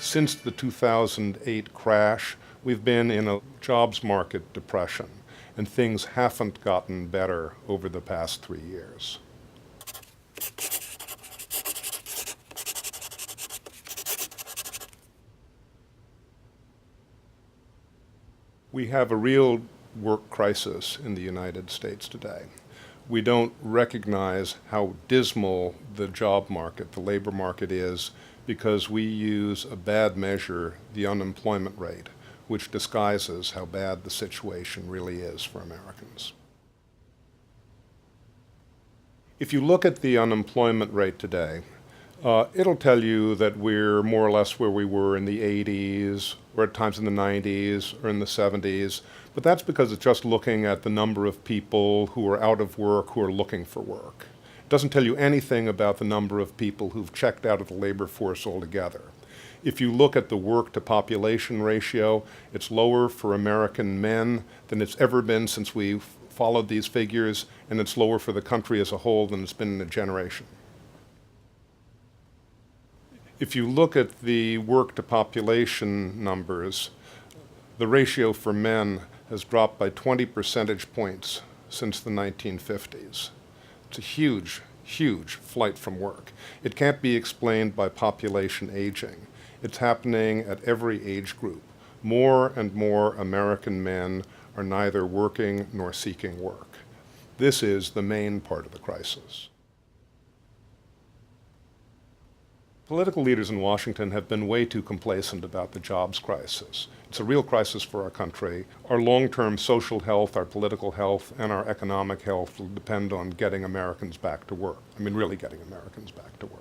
Since the 2008 crash, we've been in a jobs market depression, and things haven't gotten better over the past 3 years. We have a real work crisis in the United States today. We don't recognize how dismal the job market, the labor market is, because we use a bad measure, the unemployment rate, which disguises how bad the situation really is for Americans. If you look at the unemployment rate today, it'll tell you that we're more or less where we were in the 80s, or at times in the 90s, or in the 70s, but that's because it's just looking at the number of people who are out of work who are looking for work. It doesn't tell you anything about the number of people who've checked out of the labor force altogether. If you look at the work-to-population ratio, it's lower for American men than it's ever been since we've followed these figures, and it's lower for the country as a whole than it's been in a generation. If you look at the work-to-population numbers, the ratio for men has dropped by 20 percentage points since the 1950s. It's a huge, huge flight from work. It can't be explained by population aging. It's happening at every age group. More and more American men are neither working nor seeking work. This is the main part of the crisis. Political leaders in Washington have been way too complacent about the jobs crisis. It's a real crisis for our country. Our long-term social health, our political health, and our economic health will depend on getting Americans back to work. I mean, really getting Americans back to work.